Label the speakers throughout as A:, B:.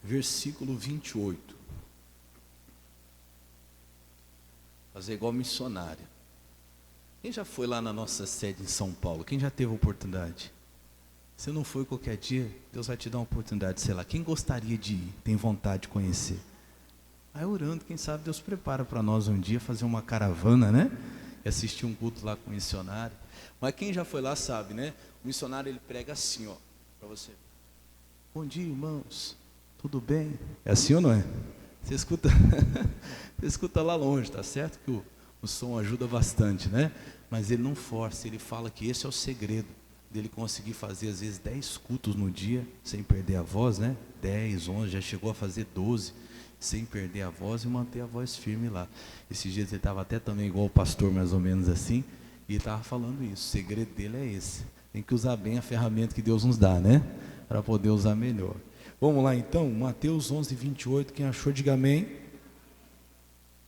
A: versículo 28. Fazer igual missionário. Quem já foi lá na nossa sede em São Paulo? Quem já teve oportunidade? Se não foi qualquer dia, Deus vai te dar uma oportunidade, sei lá. Quem gostaria de ir, tem vontade de conhecer? Aí orando, quem sabe Deus prepara para nós um dia fazer uma caravana, né? E assistir um culto lá com o missionário. Mas quem já foi lá sabe, né? O missionário ele prega assim, ó, para você. Bom dia, irmãos. Tudo bem? É assim ou não é? Você escuta, você escuta lá longe, tá certo? Que o som ajuda bastante, né? Mas ele não força, ele fala que esse é o segredo dele conseguir fazer às vezes 10 cultos no dia, sem perder a voz, né? 10, 11, já chegou a fazer 12, sem perder a voz e manter a voz firme lá. Esses dias ele estava até também igual o pastor, mais ou menos assim, e ele estava falando isso, o segredo dele é esse. Tem que usar bem a ferramenta que Deus nos dá, né? Para poder usar melhor. Vamos lá então, Mateus 11, 28, quem achou, diga amém.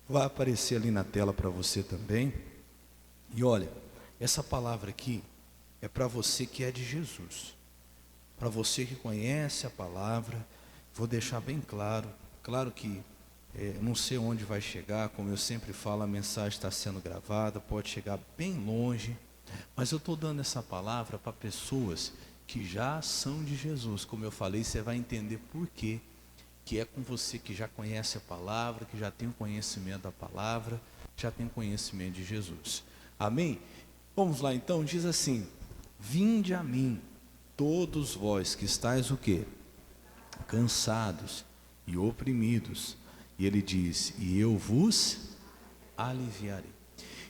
A: Vai aparecer ali na tela para você também. E olha, essa palavra aqui é para você que é de Jesus. Para você que conhece a palavra, vou deixar bem claro. Claro que não sei onde vai chegar, como eu sempre falo, a mensagem está sendo gravada, pode chegar bem longe. Mas eu estou dando essa palavra para pessoas que já são de Jesus. Como eu falei, você vai entender por quê. Que é com você que já conhece a palavra, que já tem o conhecimento da palavra, já tem o conhecimento de Jesus. Amém? Vamos lá então, diz assim: vinde a mim, todos vós que estáis o quê? Cansados e oprimidos. E ele diz, e eu vos aliviarei.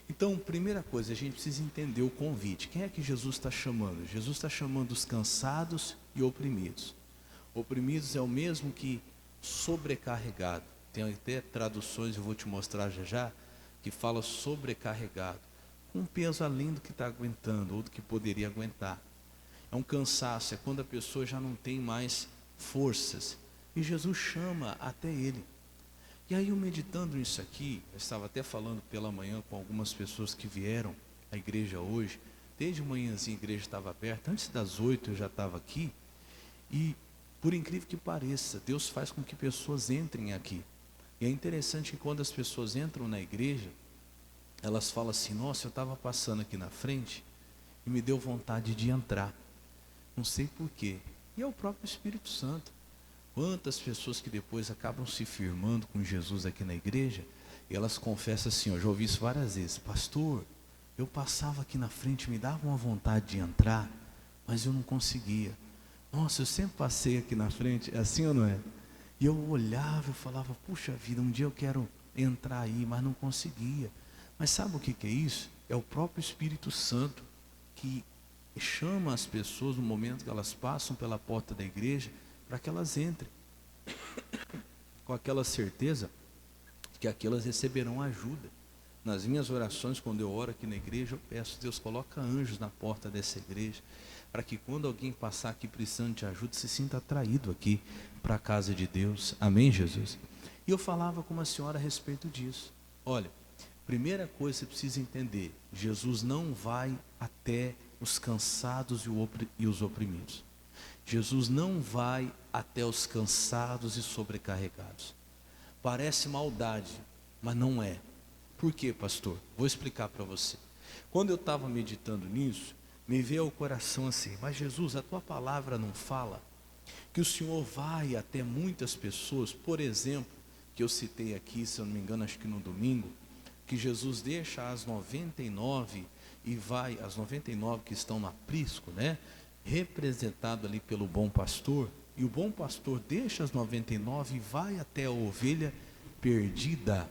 A: Então, primeira coisa, a gente precisa entender o convite. Quem é que Jesus está chamando? Jesus está chamando os cansados e oprimidos. Oprimidos é o mesmo que sobrecarregado. Tem até traduções, eu vou te mostrar já já, que fala sobrecarregado, com um peso além do que está aguentando, ou do que poderia aguentar. É um cansaço, é quando a pessoa já não tem mais forças. E Jesus chama até ele. E aí eu meditando nisso aqui, eu estava até falando pela manhã com algumas pessoas que vieram à igreja hoje. Desde manhãzinha a igreja estava aberta, antes das 8 eu já estava aqui. E por incrível que pareça, Deus faz com que pessoas entrem aqui. E é interessante que quando as pessoas entram na igreja, elas falam assim, nossa, eu estava passando aqui na frente e me deu vontade de entrar. Não sei porquê. E é o próprio Espírito Santo. Quantas pessoas que depois acabam se firmando com Jesus aqui na igreja, e elas confessam assim, eu já ouvi isso várias vezes, pastor, eu passava aqui na frente, me dava uma vontade de entrar, mas eu não conseguia. Nossa, eu sempre passei aqui na frente, é assim ou não é? E eu olhava, eu falava, puxa vida, um dia eu quero entrar aí, mas não conseguia. Mas sabe o que é isso? É o próprio Espírito Santo que chama as pessoas no momento que elas passam pela porta da igreja, para que elas entrem, com aquela certeza que aquelas receberão ajuda. Nas minhas orações, quando eu oro aqui na igreja, eu peço, Deus, coloca anjos na porta dessa igreja, para que quando alguém passar aqui precisando de ajuda, se sinta atraído aqui para a casa de Deus. Amém, Jesus? E eu falava com uma senhora a respeito disso. Olha, primeira coisa que você precisa entender, Jesus não vai até os cansados e os oprimidos. Jesus não vai até os cansados e sobrecarregados. Parece maldade, mas não é. Por quê, pastor? Vou explicar para você. Quando eu estava meditando nisso, me veio ao coração assim, mas Jesus, a tua palavra não fala que o Senhor vai até muitas pessoas, por exemplo, que eu citei aqui, se eu não me engano, acho que no domingo, que Jesus deixa as 99 e vai, as 99 que estão no aprisco, né? Representado ali pelo bom pastor, e o bom pastor deixa as 99 e vai até a ovelha perdida.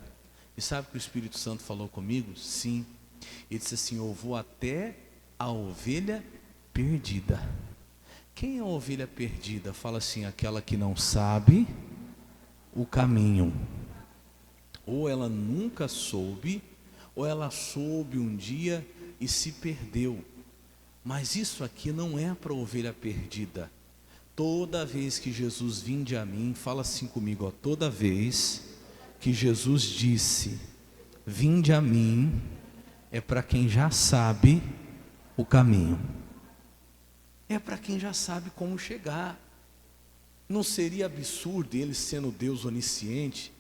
A: E sabe o que o Espírito Santo falou comigo? Sim, ele disse assim, eu vou até a ovelha perdida. Quem é a ovelha perdida? Fala assim, aquela que não sabe o caminho. Ou ela nunca soube, ou ela soube um dia e se perdeu. Mas isso aqui não é para a ovelha perdida. Toda vez que Jesus vinde a mim, fala assim comigo, ó, toda vez que Jesus disse, vinde a mim, é para quem já sabe o caminho. É para quem já sabe como chegar. Não seria absurdo ele sendo Deus onisciente,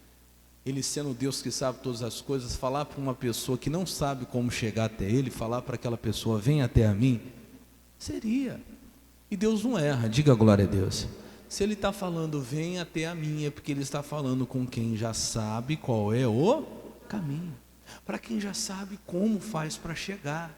A: ele sendo Deus que sabe todas as coisas, falar para uma pessoa que não sabe como chegar até ele, falar para aquela pessoa, vem até a mim? Seria. E Deus não erra, diga glória a Deus. Se ele está falando, vem até a mim, é porque ele está falando com quem já sabe qual é o caminho, para quem já sabe como faz para chegar.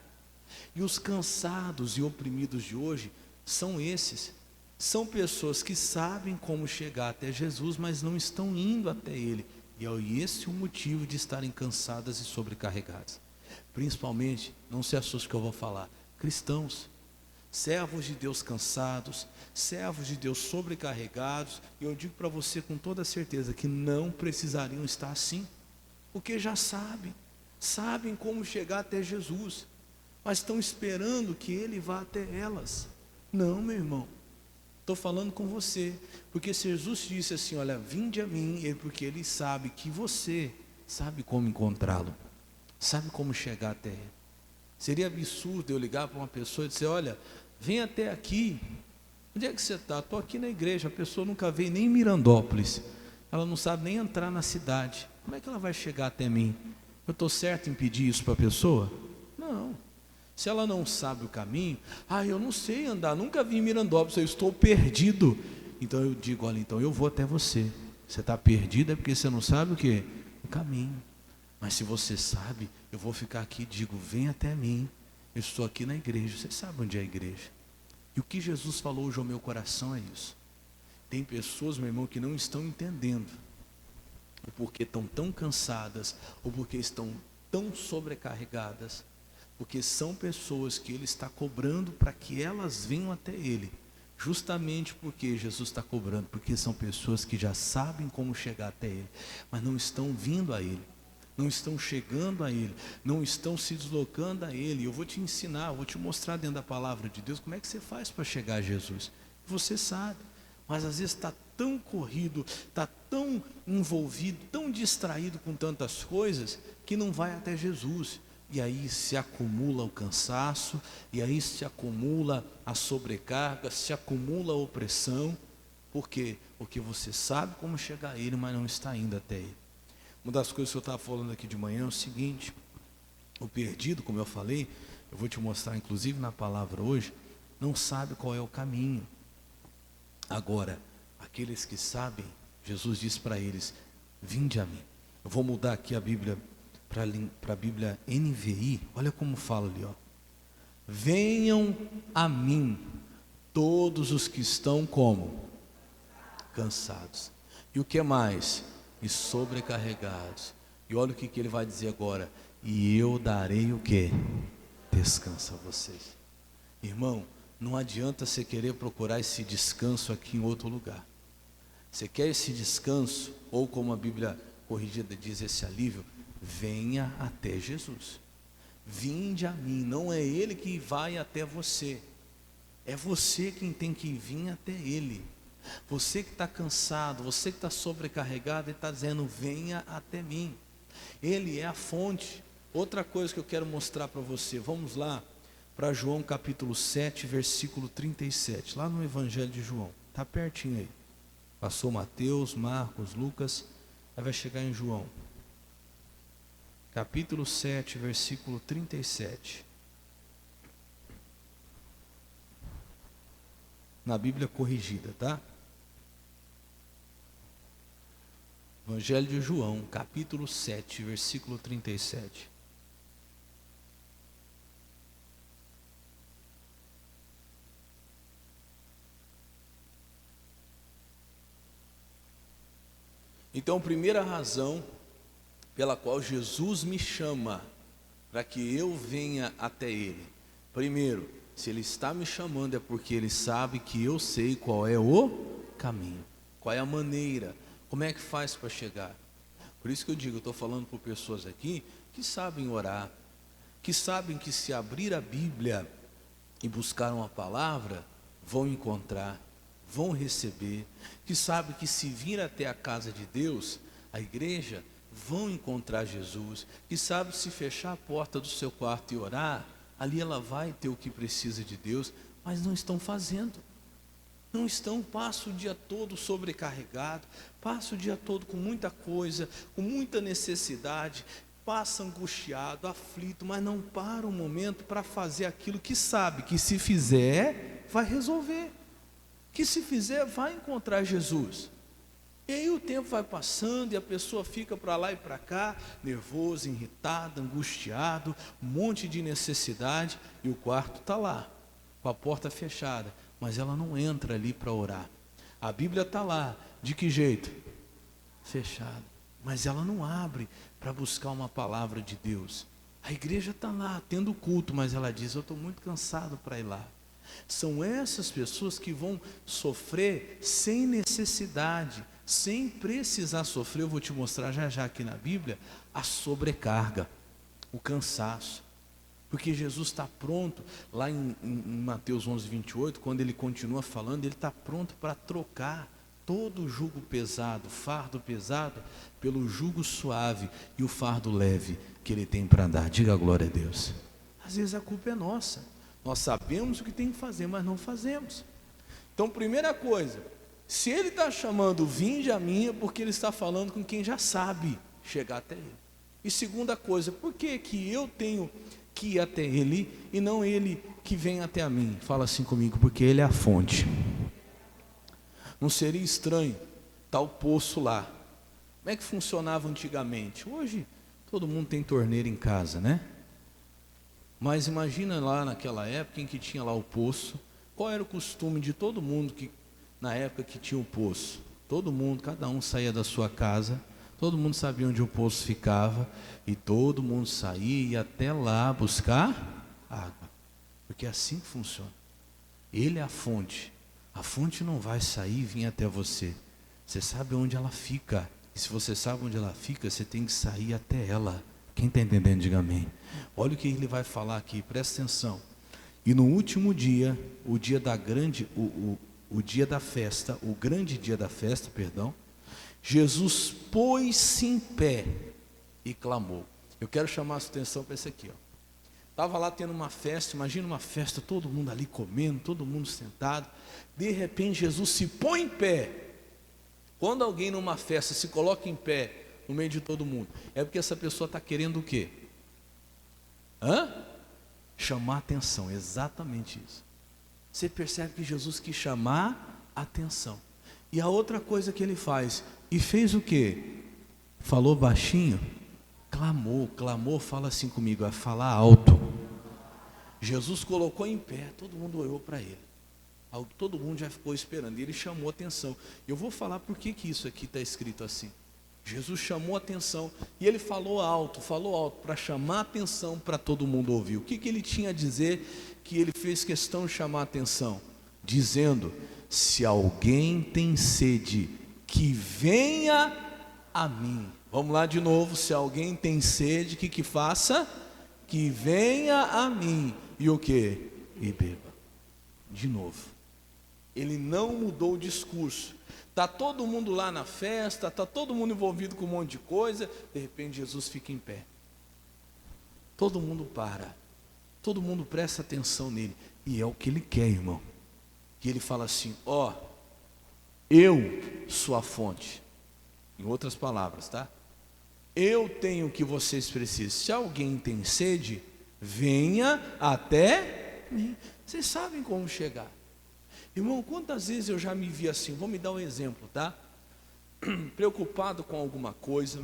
A: E os cansados e oprimidos de hoje são esses. São pessoas que sabem como chegar até Jesus, mas não estão indo até Ele. E é esse o motivo de estarem cansadas e sobrecarregadas. Principalmente, não se assuste que eu vou falar, cristãos, servos de Deus cansados, servos de Deus sobrecarregados. E eu digo para você com toda certeza que não precisariam estar assim, porque já sabem como chegar até Jesus, mas estão esperando que Ele vá até elas. Não, meu irmão, estou falando com você, porque se Jesus disse assim, olha, vinde a mim, porque Ele sabe que você sabe como encontrá-lo, sabe como chegar até Ele. Seria absurdo eu ligar para uma pessoa e dizer, olha, vem até aqui. Onde é que você está? Estou aqui na igreja. A pessoa nunca veio nem em Mirandópolis, ela não sabe nem entrar na cidade, como é que ela vai chegar até mim? Eu estou certo em pedir isso para a pessoa? Não. Se ela não sabe o caminho, eu não sei andar, nunca vim em Mirandópolis, eu estou perdido. Então eu digo, olha, então eu vou até você. Você está perdido é porque você não sabe o quê? O caminho. Mas se você sabe, eu vou ficar aqui e digo, vem até mim. Eu estou aqui na igreja, você sabe onde é a igreja. E o que Jesus falou hoje ao meu coração é isso. Tem pessoas, meu irmão, que não estão entendendo o porquê estão tão cansadas, ou porque estão tão sobrecarregadas, porque são pessoas que Ele está cobrando para que elas venham até Ele, justamente porque Jesus está cobrando, porque são pessoas que já sabem como chegar até Ele, mas não estão vindo a Ele, não estão chegando a Ele, não estão se deslocando a Ele. Eu vou te ensinar, eu vou te mostrar dentro da palavra de Deus como é que você faz para chegar a Jesus. Você sabe, mas às vezes está tão corrido, está tão envolvido, tão distraído com tantas coisas, que não vai até Jesus. E aí se acumula o cansaço, e aí se acumula a sobrecarga, se acumula a opressão. Por quê? Porque você sabe como chegar a Ele, mas não está indo até Ele. Uma das coisas que eu estava falando aqui de manhã é o seguinte: o perdido, como eu falei, eu vou te mostrar inclusive na palavra hoje, não sabe qual é o caminho. Agora, aqueles que sabem, Jesus disse para eles, vinde a mim. Eu vou mudar aqui a Bíblia para a Bíblia NVI, olha como fala ali, ó. Venham a mim, todos os que estão como? Cansados. E o que mais? E sobrecarregados. E olha o que ele vai dizer agora. E eu darei o que? Descanso a vocês. Irmão, não adianta você querer procurar esse descanso aqui em outro lugar. Você quer esse descanso, ou como a Bíblia corrigida diz, esse alívio, venha até Jesus. Vinde a mim, não é Ele que vai até você, é você quem tem que vir até Ele. Você que está cansado, você que está sobrecarregado, Ele está dizendo, venha até mim. Ele é a fonte. Outra coisa que eu quero mostrar para você, vamos lá para João capítulo 7, versículo 37, lá no Evangelho de João, está pertinho aí. Passou Mateus, Marcos, Lucas, aí vai chegar em João. Capítulo 7, versículo 37. Na Bíblia corrigida, tá? Evangelho de João, capítulo 7, versículo 37. Então, a primeira razão pela qual Jesus me chama para que eu venha até Ele. Primeiro, se Ele está me chamando é porque Ele sabe que eu sei qual é o caminho, qual é a maneira, como é que faz para chegar. Por isso que eu digo, eu estou falando por pessoas aqui que sabem orar, que sabem que se abrir a Bíblia e buscar uma palavra, vão encontrar, vão receber, que sabem que se vir até a casa de Deus, a igreja, vão encontrar Jesus, que sabe se fechar a porta do seu quarto e orar, ali ela vai ter o que precisa de Deus, mas não estão fazendo. não estão, passa o dia todo sobrecarregado, passa o dia todo com muita coisa, com muita necessidade, passa angustiado, aflito, mas não para um momento para fazer aquilo que sabe que se fizer, vai resolver, que se fizer, vai encontrar Jesus. E aí o tempo vai passando e a pessoa fica para lá e para cá, nervoso, irritado, angustiado, um monte de necessidade, e o quarto está lá, com a porta fechada, mas ela não entra ali para orar. A Bíblia está lá, de que jeito? Fechada, mas ela não abre para buscar uma palavra de Deus. A igreja está lá, tendo culto, mas ela diz, eu estou muito cansado para ir lá. São essas pessoas que vão sofrer sem necessidade, sem precisar sofrer. Eu vou te mostrar já já aqui na Bíblia, a sobrecarga, o cansaço. Porque Jesus está pronto, lá em Mateus 11, 28, quando ele continua falando, ele está pronto para trocar todo o jugo pesado, fardo pesado, pelo jugo suave e o fardo leve que ele tem para dar. Diga glória a Deus. Às vezes a culpa é nossa, nós sabemos o que tem que fazer, mas não fazemos. Então, primeira coisa, se ele está chamando vinde a mim, é porque ele está falando com quem já sabe chegar até ele. E segunda coisa, por que que eu tenho que ir até ele e não ele que vem até a mim? Fala assim comigo, porque ele é a fonte. Não seria estranho estar o poço lá? Como é que funcionava antigamente? Hoje todo mundo tem torneira em casa, né? Mas imagina lá naquela época em que tinha lá o poço. Qual era o costume de todo mundo que na época que tinha o poço? Todo mundo, cada um saía da sua casa, todo mundo sabia onde o poço ficava, e todo mundo saía e ia até lá buscar água, porque é assim que funciona. Ele é a fonte não vai sair e vir até você, você sabe onde ela fica, e se você sabe onde ela fica, você tem que sair até ela. Quem está entendendo, diga amém. Olha o que ele vai falar aqui, presta atenção. E no último dia, o dia da grande, o dia da festa, o grande dia da festa, perdão, Jesus pôs-se em pé e clamou. Eu quero chamar a sua atenção para isso aqui, ó. Estava lá tendo uma festa, imagina uma festa, todo mundo ali comendo, todo mundo sentado. De repente Jesus se põe em pé. Quando alguém numa festa se coloca em pé no meio de todo mundo, é porque essa pessoa está querendo o quê? Chamar atenção, exatamente isso. Você percebe que Jesus quis chamar atenção. E a outra coisa que ele faz, e fez o quê? Falou baixinho, clamou, fala assim comigo, é falar alto. Jesus colocou em pé, todo mundo olhou para ele. Todo mundo já ficou esperando, e ele chamou atenção. Eu vou falar por que isso aqui está escrito assim. Jesus chamou atenção, e ele falou alto, para chamar atenção para todo mundo ouvir. O que ele tinha a dizer que ele fez questão de chamar atenção? Dizendo, se alguém tem sede, que venha a mim. Vamos lá de novo, se alguém tem sede, que faça? Que venha a mim, e o que? E beba. De novo, ele não mudou o discurso. Está todo mundo lá na festa, está todo mundo envolvido com um monte de coisa, de repente Jesus fica em pé. Todo mundo para, todo mundo presta atenção nele, e é o que ele quer, irmão. E ele fala assim, eu sou a fonte. Em outras palavras, tá? Eu tenho o que vocês precisam. Se alguém tem sede, venha até mim. Vocês sabem como chegar. Irmão, quantas vezes eu já me vi assim, vou me dar um exemplo, tá? Preocupado com alguma coisa,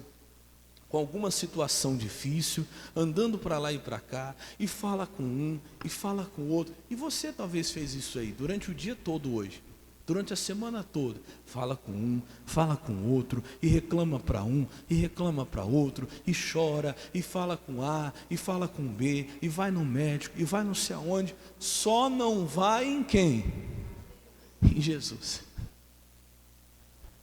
A: com alguma situação difícil, andando para lá e para cá, e fala com um, e fala com o outro, e você talvez fez isso aí, durante o dia todo hoje, durante a semana toda, fala com um, fala com o outro, e reclama para um, e reclama para outro, e chora, e fala com A, e fala com B, e vai no médico, e vai não sei aonde, só não vai em quem? Em Jesus.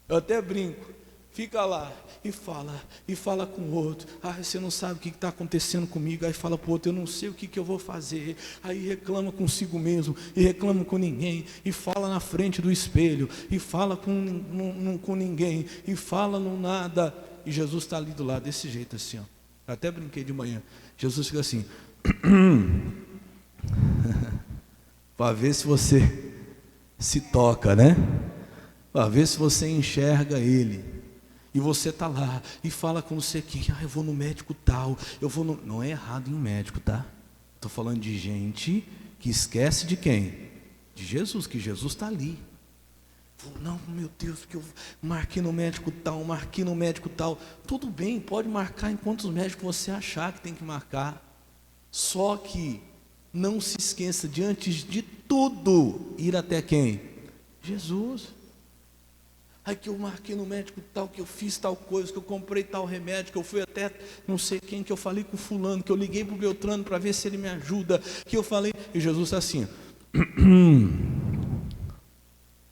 A: Eu até brinco, fica lá e fala com o outro. Você não sabe o que está acontecendo comigo. Aí fala para o outro, eu não sei o que eu vou fazer. Aí reclama consigo mesmo, e reclama com ninguém, e fala na frente do espelho, e fala com ninguém, e fala no nada. E Jesus está ali do lado, desse jeito assim, ó. Eu até brinquei de manhã. Jesus fica assim, para ver se se toca, né? Para ver se você enxerga ele. E você está lá e fala com você quem, eu vou no médico tal, eu vou no... Não é errado em um médico, tá? Estou falando de gente que esquece de quem? De Jesus, que Jesus está ali. Não, meu Deus, porque eu marquei no médico tal, marquei no médico tal. Tudo bem, pode marcar em quantos médicos você achar que tem que marcar. Só que não se esqueça de, antes de tudo, ir até quem? Jesus. Aí que eu marquei no médico tal, que eu fiz tal coisa, que eu comprei tal remédio, que eu fui até não sei quem, que eu falei com fulano, que eu liguei para o Beltrano para ver se ele me ajuda, que eu falei, e Jesus está assim,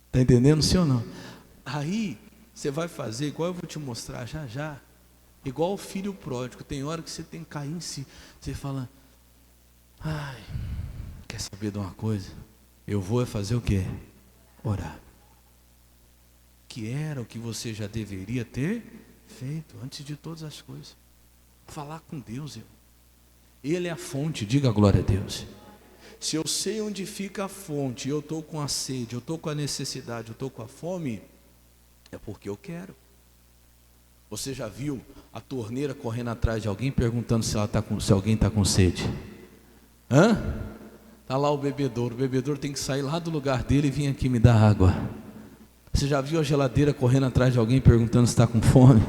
A: está entendendo, sim ou não? Aí, você vai fazer, igual eu vou te mostrar já já, igual o filho pródigo, tem hora que você tem que cair em si, você fala, ai, quer saber de uma coisa? Eu vou fazer o quê? Orar. Que era o que você já deveria ter feito antes de todas as coisas. Falar com Deus, irmão. Ele é a fonte, diga glória a Deus. Se eu sei onde fica a fonte, eu estou com a sede, eu estou com a necessidade, eu estou com a fome, é porque eu quero. Você já viu a torneira correndo atrás de alguém, perguntando se alguém está com sede? Está lá o bebedouro tem que sair lá do lugar dele e vir aqui me dar água. Você já viu a geladeira correndo atrás de alguém perguntando se está com fome?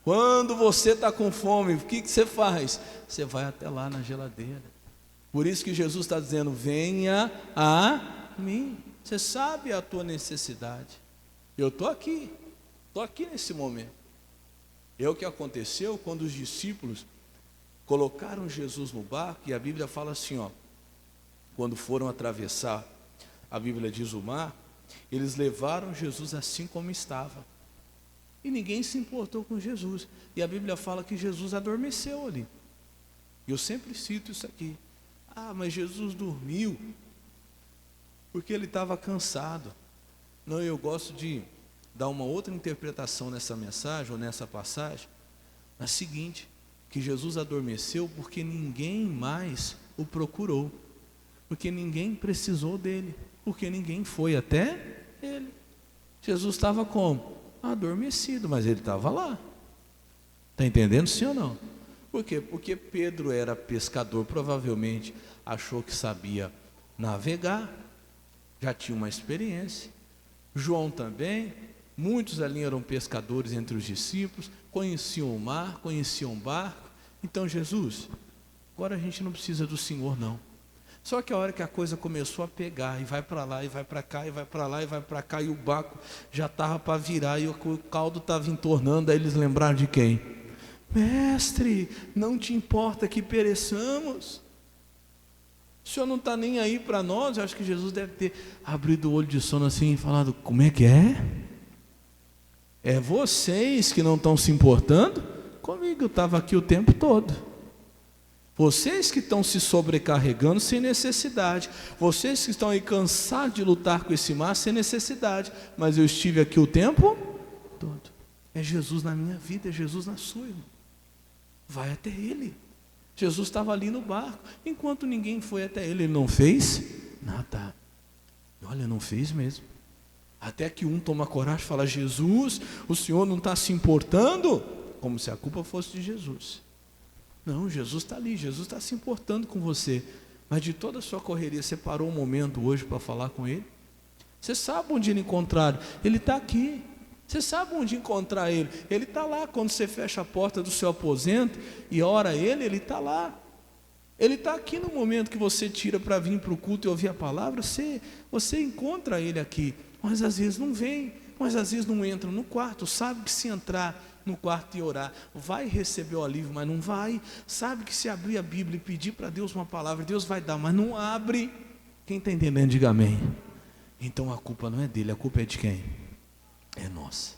A: Quando você está com fome, o que você faz? Você vai até lá na geladeira. Por isso que Jesus está dizendo, venha a mim. Você sabe a tua necessidade. Eu estou aqui nesse momento. É o que aconteceu quando os discípulos colocaram Jesus no barco, e a Bíblia fala assim, quando foram atravessar, a Bíblia diz o mar, eles levaram Jesus assim como estava. E ninguém se importou com Jesus. E a Bíblia fala que Jesus adormeceu ali. E eu sempre cito isso aqui. Mas Jesus dormiu porque ele estava cansado. Não, eu gosto de dar uma outra interpretação nessa mensagem, ou nessa passagem. É a seguinte, que Jesus adormeceu porque ninguém mais o procurou. Porque ninguém precisou dele. Porque ninguém foi até ele. Jesus estava como? Adormecido, mas ele estava lá. Está entendendo, sim ou não? Por quê? Porque Pedro era pescador, provavelmente achou que sabia navegar, já tinha uma experiência. João também, muitos ali eram pescadores entre os discípulos, conheciam o mar, conheciam o barco. Então Jesus, agora a gente não precisa do Senhor não. Só que a hora que a coisa começou a pegar, e vai para lá, e vai para cá, e vai para lá, e vai para cá, e o barco já estava para virar, e o caldo estava entornando, aí eles lembraram de quem? Mestre, não te importa que pereçamos? O Senhor não está nem aí para nós? Eu acho que Jesus deve ter abrido o olho de sono assim e falado, como é que é? É vocês que não estão se importando? Comigo, eu estava aqui o tempo todo. Vocês que estão se sobrecarregando sem necessidade. Vocês que estão aí cansados de lutar com esse mar sem necessidade. Mas eu estive aqui o tempo todo. É Jesus na minha vida, é Jesus na sua, irmão. Vai até Ele. Jesus estava ali no barco. Enquanto ninguém foi até Ele não fez nada. Olha, não fez mesmo. Até que um toma coragem e fala, Jesus, o Senhor não está se importando? Como se a culpa fosse de Jesus. Não, Jesus está ali, Jesus está se importando com você. Mas de toda a sua correria, você parou um momento hoje para falar com Ele? Você sabe onde Ele encontrar? Ele está aqui. Você sabe onde encontrar Ele? Ele está lá, quando você fecha a porta do seu aposento e ora Ele, Ele está lá. Ele está aqui no momento que você tira para vir para o culto e ouvir a palavra, você encontra Ele aqui. Mas às vezes não vem, mas às vezes não entra no quarto, sabe que se entrar no quarto e orar, vai receber o alívio, mas não vai. Sabe que se abrir a Bíblia e pedir para Deus uma palavra, Deus vai dar, mas não abre. Quem está entendendo, diga amém. Então a culpa não é dele, a culpa é de quem? É nossa.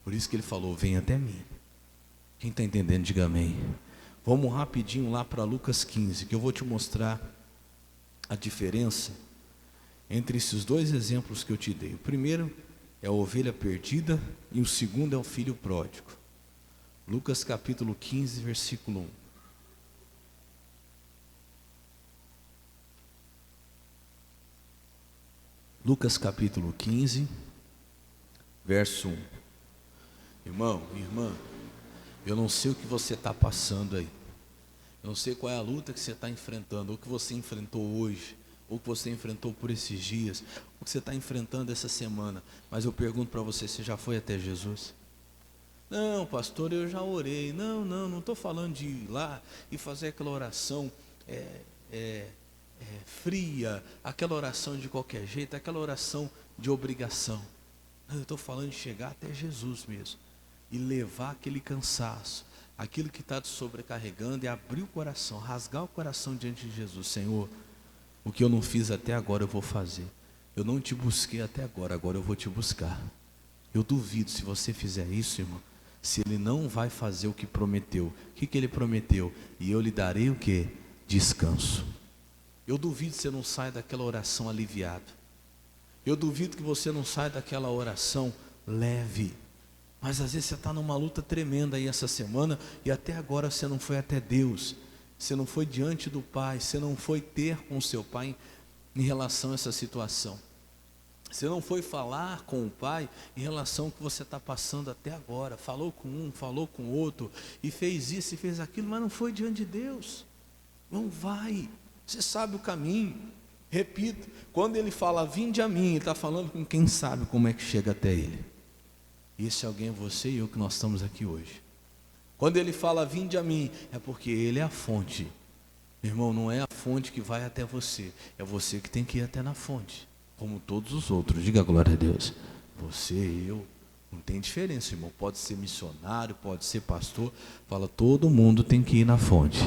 A: Por isso que ele falou, vem até mim. Quem está entendendo, diga amém. Vamos rapidinho lá para Lucas 15, que eu vou te mostrar a diferença entre esses dois exemplos que eu te dei. O primeiro é a ovelha perdida e o segundo é o filho pródigo. Lucas capítulo 15, versículo 1. Lucas capítulo 15, verso 1. Irmão, irmã, eu não sei o que você está passando aí. Eu não sei qual é a luta que você está enfrentando, ou que você enfrentou hoje, ou que você enfrentou por esses dias, ou que você está enfrentando essa semana. Mas eu pergunto para você, você já foi até Jesus? Não, pastor, eu já orei. Não estou falando de ir lá e fazer aquela oração fria, aquela oração de qualquer jeito, aquela oração de obrigação. Eu estou falando de chegar até Jesus mesmo e levar aquele cansaço, aquilo que está te sobrecarregando, e abrir o coração, rasgar o coração diante de Jesus. Senhor, o que eu não fiz até agora eu vou fazer. Eu não te busquei até agora, agora eu vou te buscar. Eu duvido, se você fizer isso, irmão, se ele não vai fazer o que prometeu. O que ele prometeu? E eu lhe darei o que? Descanso. Eu duvido que você não saia daquela oração aliviado. Eu duvido que você não saia daquela oração leve. Mas às vezes você está numa luta tremenda aí essa semana, e até agora você não foi até Deus. Você não foi diante do Pai, você não foi ter com o seu Pai em relação a essa situação. Você não foi falar com o Pai em relação ao que você está passando até agora. Falou com um, falou com o outro, e fez isso e fez aquilo, mas não foi diante de Deus. Não vai. Você sabe o caminho. Repito, quando ele fala, vinde a mim, ele está falando com quem sabe como é que chega até ele. E esse alguém é você e eu, que nós estamos aqui hoje. Quando ele fala, vinde a mim, é porque ele é a fonte. Irmão, não é a fonte que vai até você, é você que tem que ir até na fonte. Como todos os outros, diga glória a Deus. Você, eu, não tem diferença, irmão. Pode ser missionário, pode ser pastor. Fala, todo mundo tem que ir na fonte.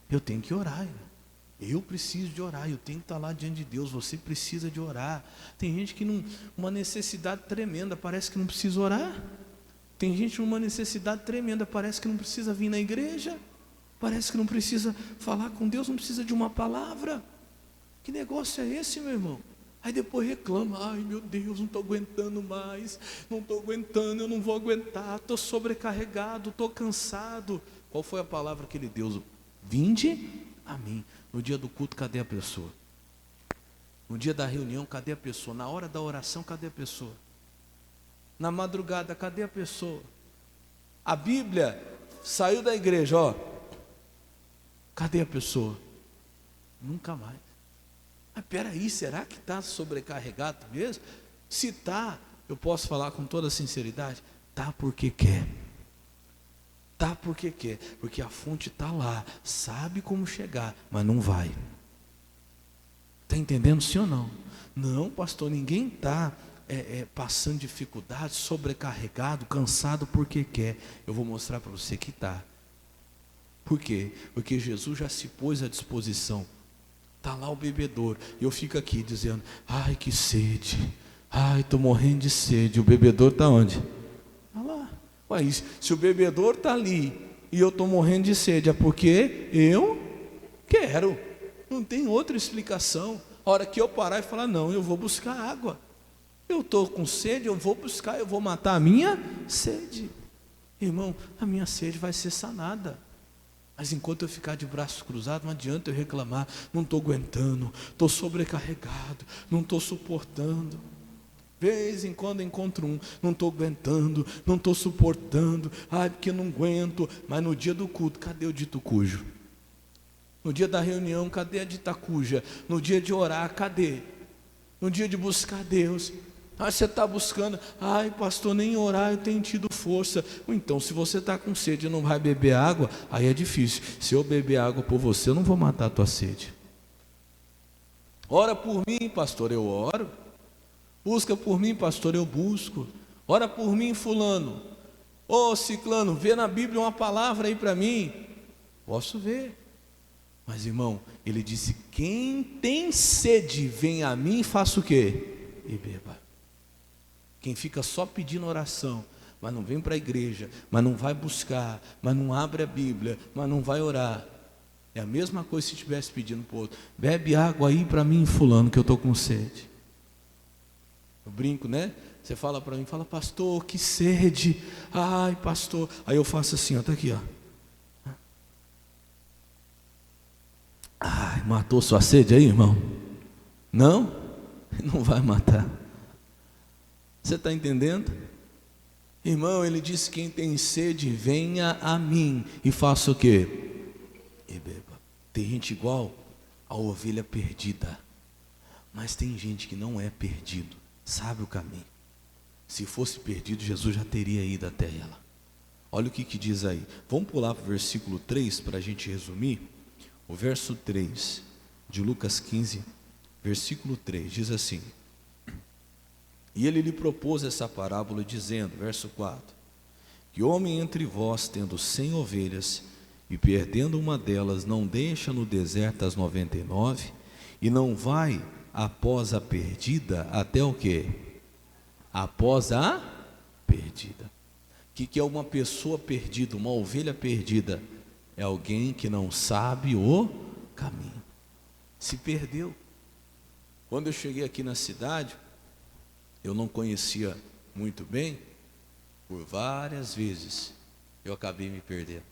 A: Eu tenho que orar, irmão. Eu preciso de orar, eu tenho que estar lá diante de Deus. Você precisa de orar. Tem gente que não, uma necessidade tremenda, parece que não precisa orar. Tem gente numa necessidade tremenda, parece que não precisa vir na igreja. Parece que não precisa falar com Deus, não precisa de uma palavra. Que negócio é esse, meu irmão? Aí depois reclama, ai meu Deus, não estou aguentando mais, não estou aguentando, eu não vou aguentar, estou sobrecarregado, estou cansado. Qual foi a palavra que ele deu? Vinde a mim. No dia do culto, cadê a pessoa? No dia da reunião, cadê a pessoa? Na hora da oração, cadê a pessoa? Na madrugada, cadê a pessoa? A Bíblia saiu da igreja, ó. Cadê a pessoa? Nunca mais. Mas peraí, será que está sobrecarregado mesmo? Se está, eu posso falar com toda sinceridade, está porque quer. Está porque quer, porque a fonte está lá, sabe como chegar, mas não vai. Está entendendo, sim ou não? Não, pastor, ninguém está passando dificuldade, sobrecarregado, cansado porque quer. Eu vou mostrar para você que está. Por quê? Porque Jesus já se pôs à disposição. Está lá o bebedouro, e eu fico aqui dizendo, ai que sede, ai estou morrendo de sede. O bebedouro está onde? Está lá. Ué, se o bebedouro está ali, e eu estou morrendo de sede, é porque eu quero. Não tem outra explicação. A hora que eu parar e falar, não, eu vou buscar água. Eu estou com sede, eu vou buscar, eu vou matar a minha sede. Irmão, a minha sede vai ser sanada. Mas enquanto eu ficar de braços cruzados, não adianta eu reclamar, não estou aguentando, estou sobrecarregado, não estou suportando. Vez em quando encontro um, não estou aguentando, não estou suportando, ai porque eu não aguento. Mas no dia do culto, cadê o dito cujo? No dia da reunião, cadê a dita cuja? No dia de orar, cadê? No dia de buscar Deus, você está buscando, ai pastor, nem orar eu tenho tido força. Então se você está com sede e não vai beber água, aí é difícil. Se eu beber água por você, eu não vou matar a tua sede. Ora por mim, pastor, eu oro. Busca por mim, pastor, eu busco. Ora por mim, fulano. Ô ciclano, vê na Bíblia uma palavra aí para mim. Posso ver. Mas irmão, ele disse, quem tem sede, vem a mim e faça o quê? E beba. Quem fica só pedindo oração, mas não vem para a igreja, mas não vai buscar, mas não abre a Bíblia, mas não vai orar, é a mesma coisa se estivesse pedindo para o outro, bebe água aí para mim, fulano, que eu estou com sede. Eu brinco, né? Você fala para mim, fala, pastor, que sede, ai pastor, aí eu faço assim, ó, tá aqui, ó. Ai, matou sua sede aí, irmão? Não? Não vai matar. Você está entendendo? Irmão, ele disse: quem tem sede, venha a mim e faça o quê? E beba. Tem gente igual a ovelha perdida, mas tem gente que não é perdido, sabe o caminho. Se fosse perdido, Jesus já teria ido até ela. Olha o que diz aí. Vamos pular para o versículo 3 para a gente resumir. O verso 3 de Lucas 15, versículo 3, diz assim: e ele lhe propôs essa parábola dizendo, verso 4: que homem entre vós, tendo 100 ovelhas, e perdendo uma delas, não deixa no deserto as 99, e não vai após a perdida, até o quê? Após a perdida. O que é uma pessoa perdida, uma ovelha perdida? É alguém que não sabe o caminho. Se perdeu. Quando eu cheguei aqui na cidade, eu não conhecia muito bem, por várias vezes eu acabei me perdendo.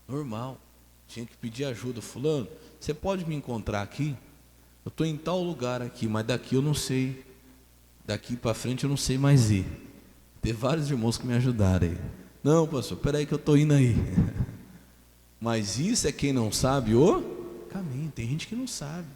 A: Normal, tinha que pedir ajuda. Fulano, você pode me encontrar aqui? Eu estou em tal lugar aqui, mas daqui eu não sei, daqui para frente eu não sei mais ir. Teve vários irmãos que me ajudaram aí. Não, pastor, peraí que eu estou indo aí. Mas isso é quem não sabe o caminho. Tem gente que não sabe.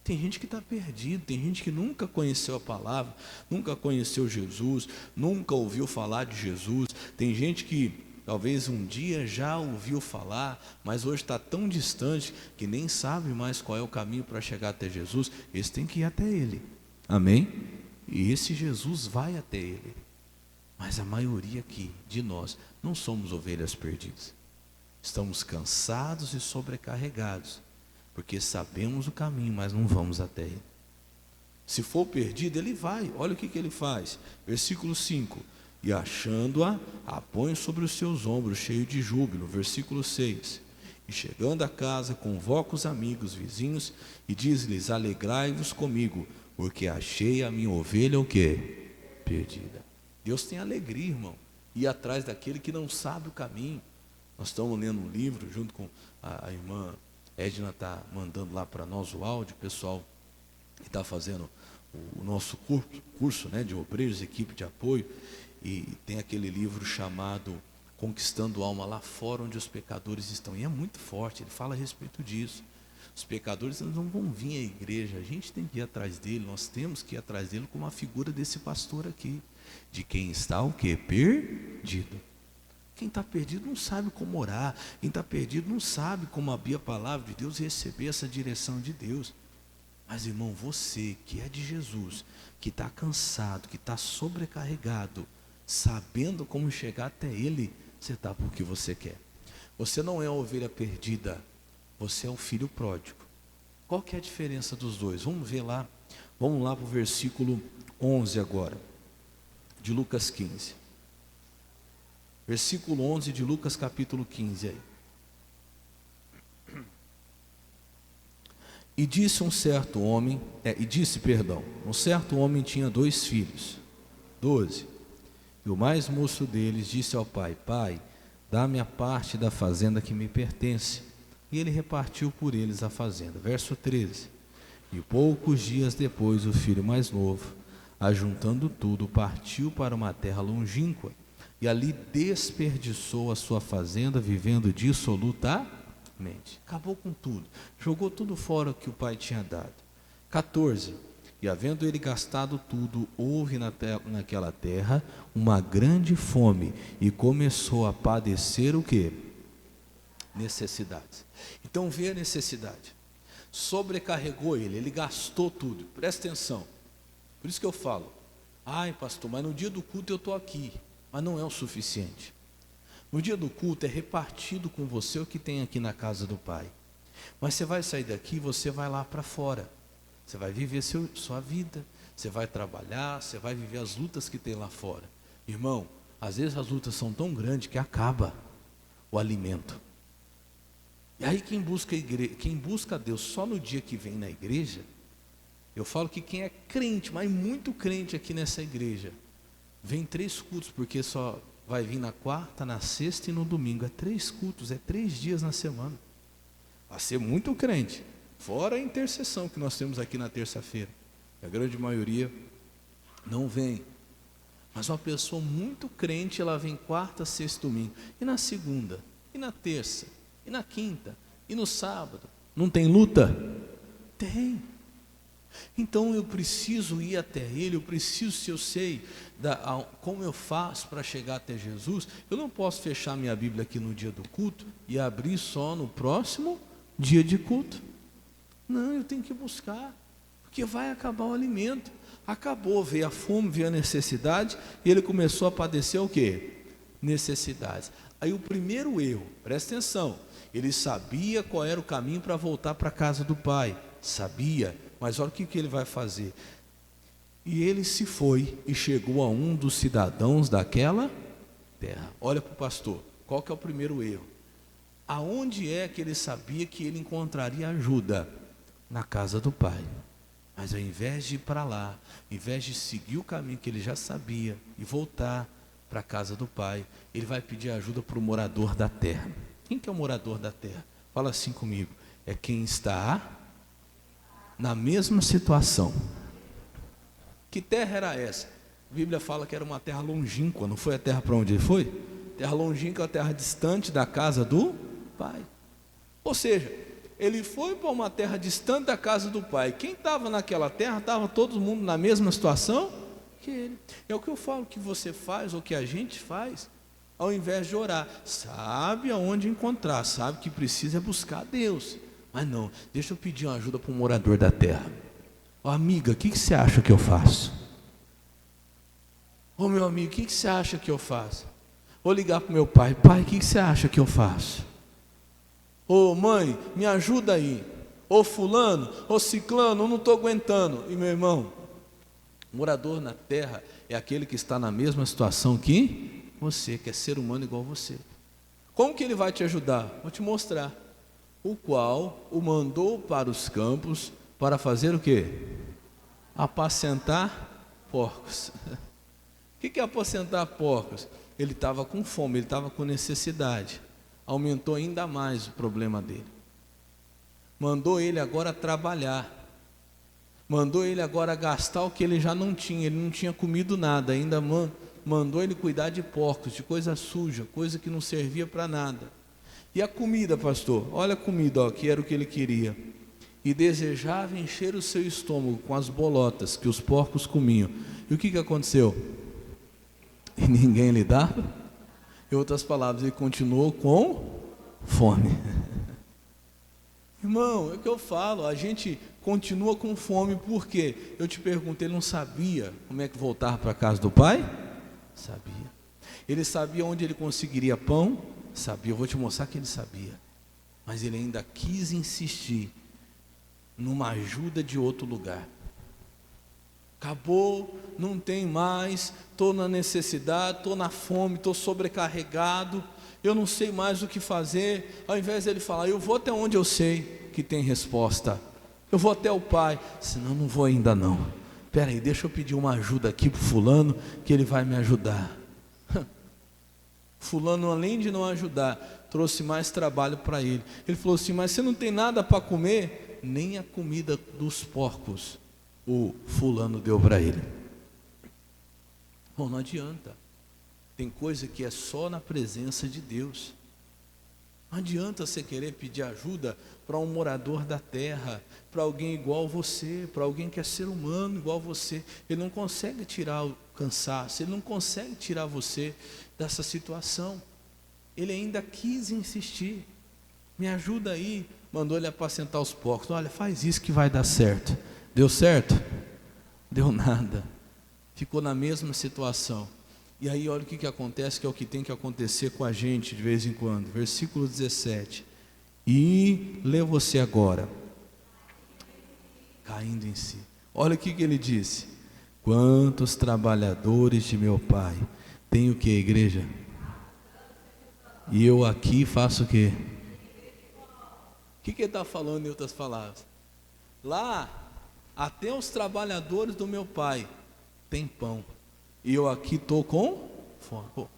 A: Tem gente que está perdido, tem gente que nunca conheceu a palavra, nunca conheceu Jesus, nunca ouviu falar de Jesus. Tem gente que talvez um dia já ouviu falar, mas hoje está tão distante que nem sabe mais qual é o caminho para chegar até Jesus. Esse tem que ir até Ele, amém? E esse Jesus vai até Ele. Mas a maioria aqui de nós não somos ovelhas perdidas. Estamos cansados e sobrecarregados, porque sabemos o caminho, mas não vamos até Ele. Se for perdido, ele vai. Olha o que ele faz. Versículo 5. E achando-a, a põe sobre os seus ombros, cheio de júbilo. Versículo 6. E chegando a casa, convoca os amigos, vizinhos, e diz-lhes: alegrai-vos comigo, porque achei a minha ovelha o quê? Perdida. Deus tem alegria, irmão, ir atrás daquele que não sabe o caminho. Nós estamos lendo um livro, junto com a irmã Edna está mandando lá para nós o áudio, o pessoal que está fazendo o nosso curso, né, de obreiros, equipe de apoio, e tem aquele livro chamado Conquistando Alma lá fora onde os pecadores estão, e é muito forte, ele fala a respeito disso. Os pecadores não vão vir à igreja, a gente tem que ir atrás dele, nós temos que ir atrás dele como a figura desse pastor aqui, de quem está o quê? Perdido. Quem está perdido não sabe como orar. Quem está perdido não sabe como abrir a palavra de Deus e receber essa direção de Deus. Mas, irmão, você que é de Jesus, que está cansado, que está sobrecarregado, sabendo como chegar até Ele, você está porque você quer. Você não é a ovelha perdida, você é o filho pródigo. Qual que é a diferença dos dois? Vamos ver lá. Vamos lá para o versículo 11 agora, de Lucas 15. Versículo 11 de Lucas capítulo 15 aí. E disse um certo homem, um certo homem tinha 2 filhos, 12. E o mais moço deles disse ao pai: pai, dá-me a parte da fazenda que me pertence. E ele repartiu por eles a fazenda. Verso 13. E poucos dias depois o filho mais novo, ajuntando tudo, partiu para uma terra longínqua, e ali desperdiçou a sua fazenda, vivendo dissolutamente. Acabou com tudo, jogou tudo fora que o pai tinha dado. 14. E havendo ele gastado tudo, houve naquela terra uma grande fome, e começou a padecer o quê? Necessidades. Então vê a necessidade, sobrecarregou ele gastou tudo. Presta atenção, por isso que eu falo: ai pastor, mas no dia do culto eu estou aqui. Mas não é o suficiente. No dia do culto é repartido com você o que tem aqui na casa do Pai. Mas você vai sair daqui, você vai lá para fora. Você vai viver sua vida, você vai trabalhar, você vai viver as lutas que tem lá fora. Irmão, às vezes as lutas são tão grandes que acaba o alimento. E aí quem busca Deus só no dia que vem na igreja, eu falo que quem é crente, mas muito crente aqui nessa igreja, vem 3 cultos, porque só vai vir na quarta, na sexta e no domingo. É 3 cultos, é 3 dias na semana. Vai ser muito crente, Fora a intercessão que nós temos aqui na terça-feira. A grande maioria não vem. Mas uma pessoa muito crente, ela vem quarta, sexta, domingo. E na segunda, e na terça, e na quinta, e no sábado. Não tem luta? Tem. Então eu preciso ir até Ele, eu preciso, se eu sei como eu faço para chegar até Jesus, eu não posso fechar minha Bíblia aqui no dia do culto e abrir só no próximo dia de culto. Não, eu tenho que buscar, porque vai acabar o alimento. Acabou, veio a fome, veio a necessidade, e ele começou a padecer o quê? Necessidades. Aí o primeiro erro, presta atenção, ele sabia qual era o caminho para voltar para a casa do pai, sabia, mas olha o que ele vai fazer. E ele se foi e chegou a um dos cidadãos daquela terra. Olha para o pastor, qual que é o primeiro erro? Aonde é que ele sabia que ele encontraria ajuda? Na casa do pai. Mas ao invés de ir para lá, ao invés de seguir o caminho que ele já sabia e voltar para a casa do pai, ele vai pedir ajuda para o morador da terra. Quem que é o morador da terra? Fala assim comigo. É quem está na mesma situação. Que terra era essa? A Bíblia fala que era uma terra longínqua, não foi a terra para onde ele foi? Terra longínqua é a terra distante da casa do pai. Ou seja, ele foi para uma terra distante da casa do pai. Quem estava naquela terra, estava todo mundo na mesma situação que ele. É o que eu falo que você faz, ou que a gente faz, ao invés de orar. Sabe aonde encontrar, sabe que precisa buscar Deus. Mas não, deixa eu pedir uma ajuda para um morador da terra. Ó, amiga, o que você acha que eu faço? Ô meu amigo, o que você acha que eu faço? Vou ligar para o meu pai. Pai, o que você acha que eu faço? Ô mãe, me ajuda aí. Ô fulano, ô ciclano, eu não estou aguentando. E meu irmão, morador na terra é aquele que está na mesma situação que você, que é ser humano igual você. Como que ele vai te ajudar? Vou te mostrar. O qual o mandou para os campos para fazer o quê? Apacentar porcos. O que é apacentar porcos? Ele estava com fome, ele estava com necessidade. Aumentou ainda mais o problema dele. Mandou ele agora trabalhar. Mandou ele agora gastar o que ele já não tinha. Ele não tinha comido nada. Ainda mandou ele cuidar de porcos, de coisa suja, coisa que não servia para nada. E a comida, pastor? Olha a comida, ó, que era o que ele queria. E desejava encher o seu estômago com as bolotas que os porcos comiam. E o que aconteceu? E ninguém lhe dava? Em outras palavras, ele continuou com fome. Irmão, é o que eu falo, a gente continua com fome, por quê? Eu te pergunto, ele não sabia como é que voltar para a casa do pai? Sabia. Ele sabia onde ele conseguiria pão? Sabia, eu vou te mostrar que ele sabia. Mas ele ainda quis insistir numa ajuda de outro lugar. Acabou, não tem mais, estou na necessidade, estou na fome, estou sobrecarregado, eu não sei mais o que fazer. Ao invés dele falar, eu vou até onde eu sei que tem resposta, eu vou até o pai, senão não vou ainda não. Espera aí, deixa eu pedir uma ajuda aqui para o fulano, que ele vai me ajudar. Fulano, além de não ajudar, trouxe mais trabalho para ele. Ele falou assim, mas você não tem nada para comer? Nem a comida dos porcos o fulano deu para ele. Bom, não adianta. Tem coisa que é só na presença de Deus. Não adianta você querer pedir ajuda para um morador da terra, para alguém igual você, para alguém que é ser humano igual você. Ele não consegue tirar o cansaço, ele não consegue tirar você dessa situação. Ele ainda quis insistir. Me ajuda aí. Mandou ele apacentar os porcos. Olha, faz isso que vai dar certo. Deu certo? Deu nada. Ficou na mesma situação. E aí olha o que acontece, que é o que tem que acontecer com a gente de vez em quando. Versículo 17. E lê você agora. Caindo em si. Olha o que ele disse. Quantos trabalhadores de meu pai tem o que, igreja? E eu aqui faço o quê? O que ele está falando em outras palavras? Lá, até os trabalhadores do meu pai têm pão. E eu aqui estou com fome. Pô,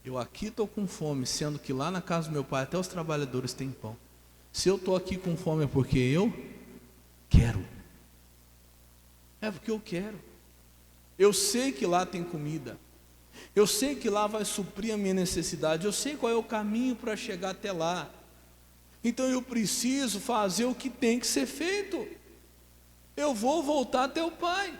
A: eu aqui estou com fome, sendo que lá na casa do meu pai até os trabalhadores têm pão. Se eu estou aqui com fome é porque eu quero. É porque eu quero. Eu sei que lá tem comida. Eu sei que lá vai suprir a minha necessidade. Eu sei qual é o caminho para chegar até lá. Então eu preciso fazer o que tem que ser feito. Eu vou voltar até o Pai.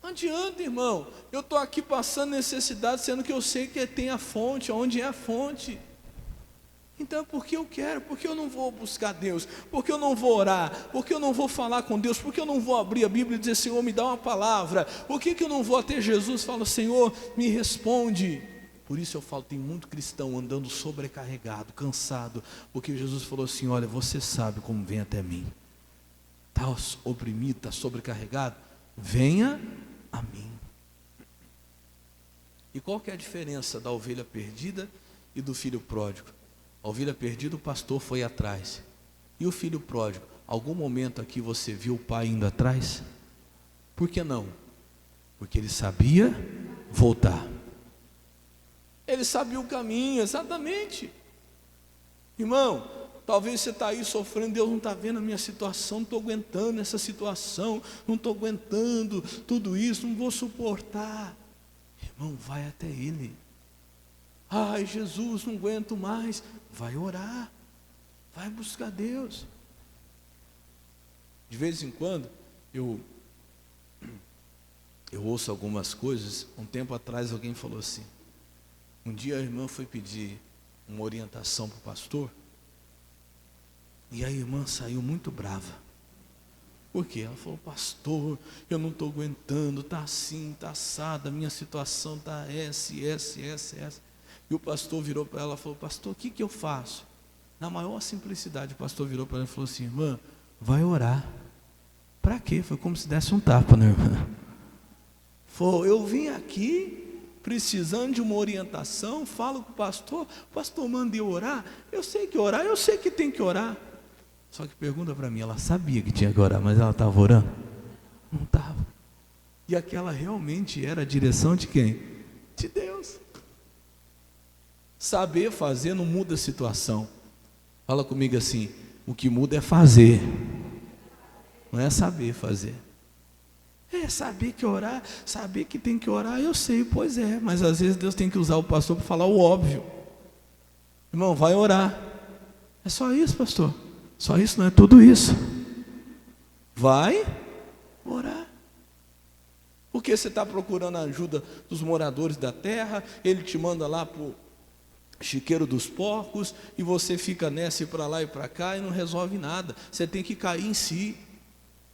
A: Não adianta, irmão. Eu estou aqui passando necessidade, sendo que eu sei que tem a fonte, onde é a fonte. Então é porque eu quero, porque eu não vou buscar Deus, porque eu não vou orar, porque eu não vou falar com Deus, porque eu não vou abrir a Bíblia e dizer, Senhor, me dá uma palavra. Por que eu não vou até Jesus e falo, Senhor, me responde? Por isso eu falo, tem muito cristão andando sobrecarregado, cansado, porque Jesus falou assim, olha, você sabe como vem até mim. Está oprimido, está sobrecarregado? Venha a mim. E qual que é a diferença da ovelha perdida e do filho pródigo? A ovelha perdida, o pastor foi atrás. E o filho pródigo, algum momento aqui você viu o pai indo atrás? Por que não? Porque ele sabia voltar. Ele sabia o caminho, exatamente. Irmão, talvez você está aí sofrendo, Deus não está vendo a minha situação, não estou aguentando essa situação, não estou aguentando tudo isso, não vou suportar. Irmão, vai até Ele. Ai, Jesus, não aguento mais. Vai orar, vai buscar Deus. De vez em quando, eu ouço algumas coisas. Um tempo atrás alguém falou assim, um dia a irmã foi pedir uma orientação para o pastor, e a irmã saiu muito brava. Por quê? Ela falou, pastor, eu não estou aguentando, está assim, está assada, a minha situação está essa. E o pastor virou para ela e falou, pastor, o que eu faço? Na maior simplicidade, o pastor virou para ela e falou assim, irmã, vai orar. Para quê? Foi como se desse um tapa na irmã. Falou, eu vim aqui precisando de uma orientação, falo com o pastor manda eu orar. Eu sei que orar, eu sei que tem que orar. Só que pergunta para mim, ela sabia que tinha que orar, mas ela estava orando? Não estava. E aquela realmente era a direção de quem? De Deus. Saber fazer não muda a situação. Fala comigo assim, o que muda é fazer, não é saber fazer. É saber que orar, saber que tem que orar, eu sei, pois é, mas às vezes Deus tem que usar o pastor para falar o óbvio. Irmão, vai orar. É só isso, pastor? Só isso, não é tudo isso. Vai orar. Porque você está procurando a ajuda dos moradores da terra, ele te manda lá para o chiqueiro dos porcos, e você fica nessa e para lá e para cá e não resolve nada. Você tem que cair em si.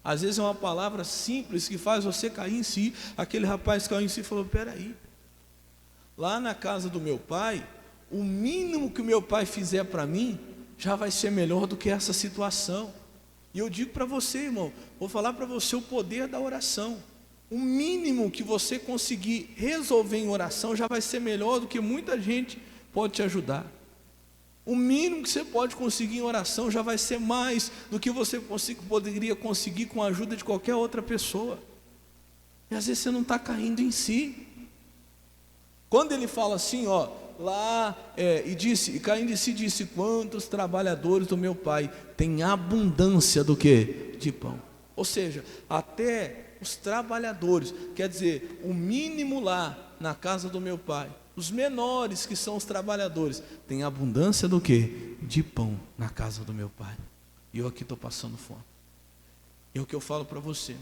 A: Às vezes é uma palavra simples que faz você cair em si. Aquele rapaz caiu em si e falou, peraí, lá na casa do meu pai, o mínimo que o meu pai fizer para mim, já vai ser melhor do que essa situação. E eu digo para você, irmão, vou falar para você o poder da oração. O mínimo que você conseguir resolver em oração, já vai ser melhor do que muita gente pode te ajudar. O mínimo que você pode conseguir em oração já vai ser mais do que você poderia conseguir com a ajuda de qualquer outra pessoa. E às vezes você não está caindo em si. Quando ele fala assim, ó, lá, e caindo em si disse, quantos trabalhadores do meu pai têm abundância do que? De pão. Ou seja, até os trabalhadores, quer dizer, o mínimo lá na casa do meu pai, os menores que são os trabalhadores, têm abundância do que? De pão na casa do meu pai. E eu aqui estou passando fome. E é o que eu falo para você.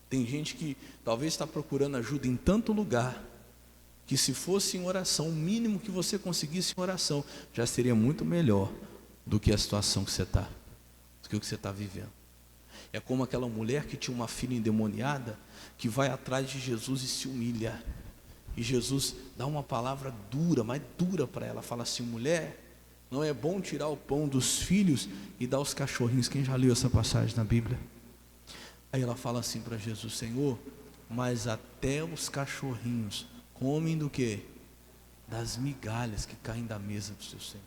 A: Tem gente que talvez está procurando ajuda em tanto lugar, que se fosse em oração, o mínimo que você conseguisse em oração, já seria muito melhor do que a situação que você está, do que o que você está vivendo. É como aquela mulher que tinha uma filha endemoniada, que vai atrás de Jesus e se humilha. E Jesus dá uma palavra dura, mais dura para ela. Fala assim, mulher, não é bom tirar o pão dos filhos e dar aos cachorrinhos. Quem já leu essa passagem na Bíblia? Aí ela fala assim para Jesus, Senhor, mas até os cachorrinhos comem do quê? Das migalhas que caem da mesa do seu Senhor.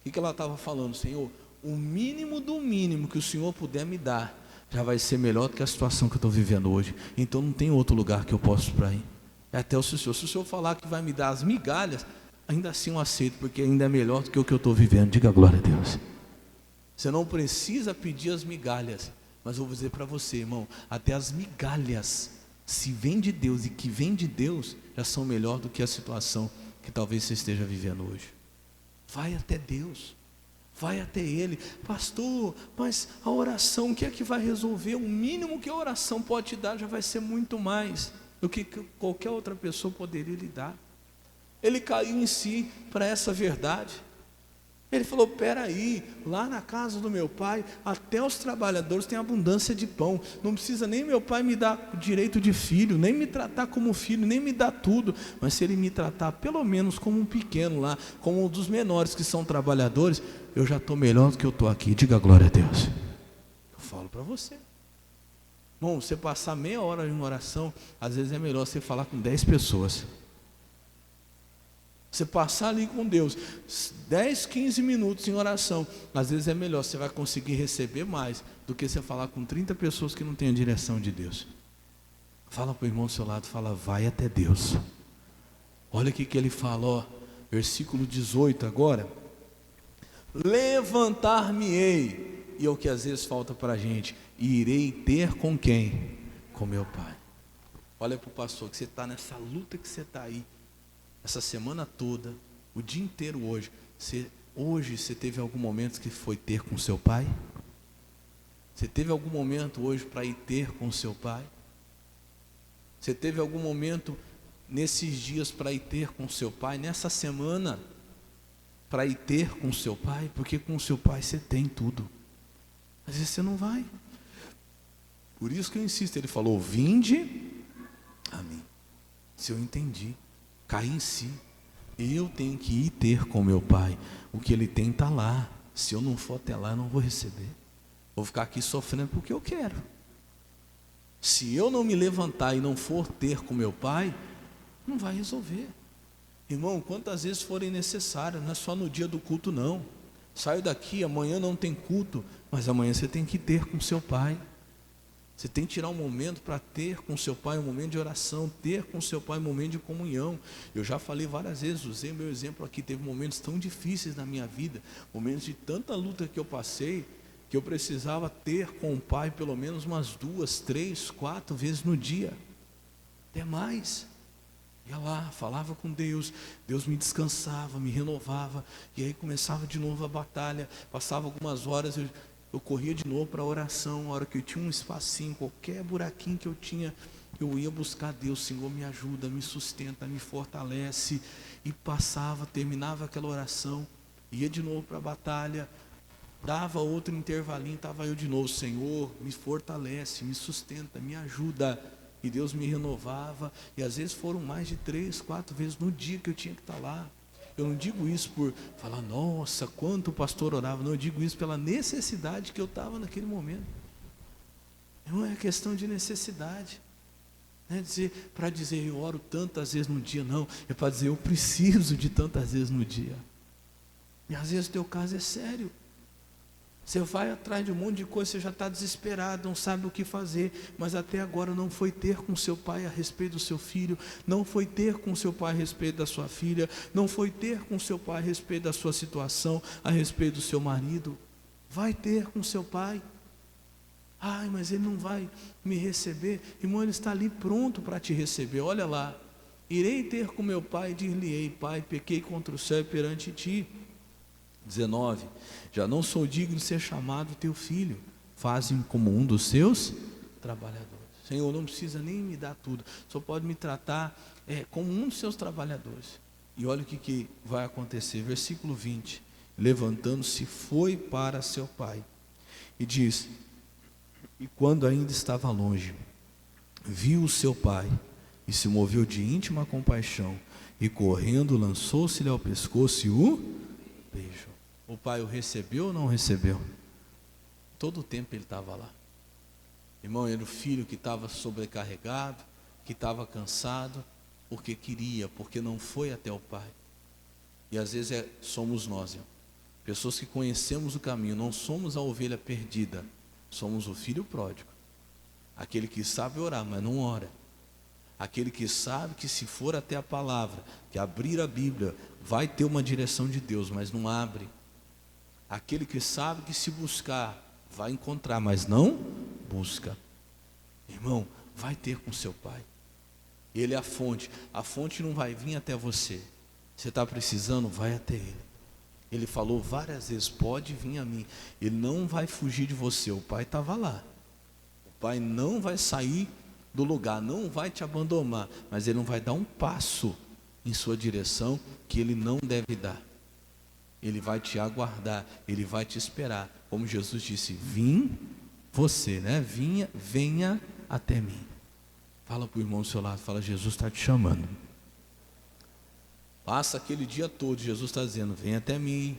A: O que ela estava falando? Senhor, o mínimo do mínimo que o Senhor puder me dar, já vai ser melhor do que a situação que eu estou vivendo hoje. Então não tem outro lugar que eu possa ir para ir. É até o Senhor. Se o Senhor falar que vai me dar as migalhas, ainda assim eu aceito, porque ainda é melhor do que o que eu estou vivendo. Diga glória a Deus. Você não precisa pedir as migalhas, mas eu vou dizer para você, irmão, até as migalhas, se vem de Deus e que vem de Deus, já são melhor do que a situação que talvez você esteja vivendo hoje. Vai até Deus, vai até Ele. Pastor, mas a oração, o que é que vai resolver? O mínimo que a oração pode te dar já vai ser muito mais do que qualquer outra pessoa poderia lhe dar. Ele caiu em si para essa verdade. Ele falou, peraí, lá na casa do meu pai, até os trabalhadores têm abundância de pão, não precisa nem meu pai me dar direito de filho, nem me tratar como filho, nem me dar tudo, mas se ele me tratar pelo menos como um pequeno lá, como um dos menores que são trabalhadores, eu já estou melhor do que eu estou aqui, diga glória a Deus. Eu falo para você. Bom, você passar meia hora em oração, às vezes é melhor você falar com 10 pessoas. Você passar ali com Deus 10, 15 minutos em oração, às vezes é melhor, você vai conseguir receber mais do que você falar com 30 pessoas que não têm a direção de Deus. Fala para o irmão do seu lado, fala, vai até Deus. Olha o que ele fala, ó, versículo 18 agora. Levantar-me-ei, e é o que às vezes falta para a gente, e irei ter com quem? Com meu Pai. Olha para o pastor, que você está nessa luta que você está aí, essa semana toda, o dia inteiro hoje, hoje você teve algum momento que foi ter com seu pai? Você teve algum momento hoje para ir ter com seu pai? Você teve algum momento nesses dias para ir ter com seu pai? Nessa semana, para ir ter com seu pai? Porque com seu pai você tem tudo. Às vezes você não vai. Por isso que eu insisto, ele falou, vinde a mim. Se eu entendi. Cai em si, eu tenho que ir ter com meu pai, o que ele tem está lá, se eu não for até lá eu não vou receber, vou ficar aqui sofrendo porque eu quero. Se eu não me levantar e não for ter com meu pai, não vai resolver. Irmão, quantas vezes forem necessárias, não é só no dia do culto não, saio daqui, amanhã não tem culto, mas amanhã você tem que ter com seu pai. Você tem que tirar um momento para ter com seu pai um momento de oração, ter com seu pai um momento de comunhão. Eu já falei várias vezes, usei meu exemplo aqui, teve momentos tão difíceis na minha vida, momentos de tanta luta que eu passei, que eu precisava ter com o pai pelo menos umas 2, 3, 4 vezes no dia, até mais. Ia lá, falava com Deus, Deus me descansava, me renovava, e aí começava de novo a batalha, passava algumas horas, eu corria de novo para a oração, a hora que eu tinha um espacinho, qualquer buraquinho que eu tinha, eu ia buscar Deus, Senhor me ajuda, me sustenta, me fortalece, e passava, terminava aquela oração, ia de novo para a batalha, dava outro intervalinho, estava eu de novo, Senhor, me fortalece, me sustenta, me ajuda, e Deus me renovava, e às vezes foram mais de 3, 4 vezes no dia que eu tinha que estar lá. Eu não digo isso por falar, nossa, quanto o pastor orava. Não, eu digo isso pela necessidade que eu estava naquele momento. Não é questão de necessidade. Não é para dizer, eu oro tantas vezes no dia, não. É para dizer, eu preciso de tantas vezes no dia. E às vezes o teu caso é sério. Você vai atrás de um monte de coisa, você já está desesperado, não sabe o que fazer, mas até agora não foi ter com seu pai a respeito do seu filho, não foi ter com seu pai a respeito da sua filha, não foi ter com seu pai a respeito da sua situação, a respeito do seu marido. Vai ter com seu pai. Ai, mas ele não vai me receber. Irmão, ele está ali pronto para te receber. Olha lá, irei ter com meu pai e dir-lhe-ei, pai, pequei contra o céu e perante ti. 19, já não sou digno de ser chamado teu filho, faze-me como um dos seus trabalhadores. Senhor, não precisa nem me dar tudo, só pode me tratar como um dos seus trabalhadores. E olha o que vai acontecer, versículo 20, levantando-se foi para seu pai, e diz, e quando ainda estava longe, viu o seu pai, e se moveu de íntima compaixão, e correndo lançou-se-lhe ao pescoço e o beijou. O pai o recebeu ou não recebeu? Todo o tempo ele estava lá. Irmão, era o filho que estava sobrecarregado, que estava cansado, porque queria, porque não foi até o pai. E às vezes somos nós, irmão. Pessoas que conhecemos o caminho, não somos a ovelha perdida, somos o filho pródigo. Aquele que sabe orar, mas não ora. Aquele que sabe que se for até a palavra, que abrir a Bíblia, vai ter uma direção de Deus, mas não abre. Aquele que sabe que se buscar, vai encontrar, mas não busca. Irmão, vai ter com seu pai. Ele é a fonte não vai vir até você. Você está precisando, vai até ele. Ele falou várias vezes, pode vir a mim. Ele não vai fugir de você, o pai estava lá. O pai não vai sair do lugar, não vai te abandonar, mas ele não vai dar um passo em sua direção que ele não deve dar. Ele vai te aguardar, ele vai te esperar. Como Jesus disse, você, né? Venha até mim. Fala para o irmão do seu lado, fala, Jesus está te chamando. Passa aquele dia todo, Jesus está dizendo, vem até mim,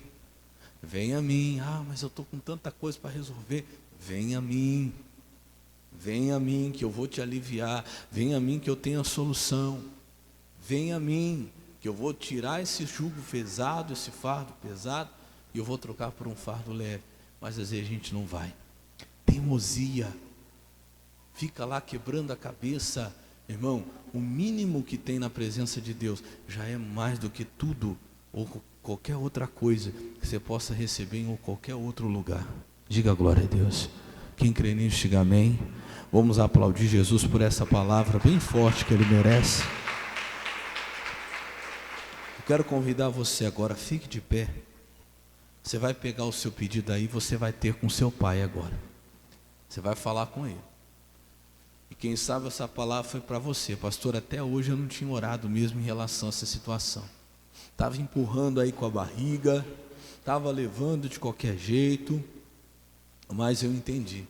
A: vem a mim. Ah, mas eu estou com tanta coisa para resolver. Vem a mim que eu vou te aliviar. Vem a mim que eu tenho a solução. Vem a mim que eu vou tirar esse jugo pesado, esse fardo pesado, e eu vou trocar por um fardo leve. Mas às vezes a gente não vai. Teimosia. Fica lá quebrando a cabeça. Irmão, o mínimo que tem na presença de Deus já é mais do que tudo ou qualquer outra coisa que você possa receber em qualquer outro lugar. Diga glória a Deus. Quem crê nisso, diga amém. Vamos aplaudir Jesus por essa palavra bem forte que Ele merece. Eu quero convidar você agora, fique de pé. Você vai pegar o seu pedido aí, você vai ter com seu pai agora. Você vai falar com ele. E quem sabe essa palavra foi para você. Pastor, até hoje eu não tinha orado mesmo em relação a essa situação. Estava empurrando aí com a barriga, estava levando de qualquer jeito, mas eu entendi.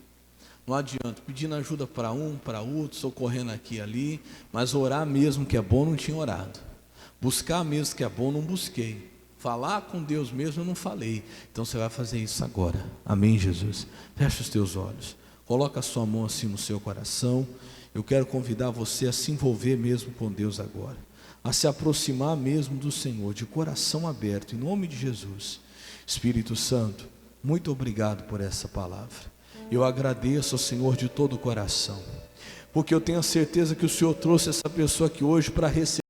A: Não adianta, pedindo ajuda para um, para outro, socorrendo aqui e ali, mas orar mesmo que é bom, não tinha orado. Buscar mesmo que é bom, não busquei. Falar com Deus mesmo, eu não falei. Então você vai fazer isso agora. Amém, Jesus? Fecha os teus olhos. Coloca a sua mão assim no seu coração. Eu quero convidar você a se envolver mesmo com Deus agora. A se aproximar mesmo do Senhor, de coração aberto, em nome de Jesus. Espírito Santo, muito obrigado por essa palavra. Eu agradeço ao Senhor de todo o coração, porque eu tenho a certeza que o Senhor trouxe essa pessoa aqui hoje para receber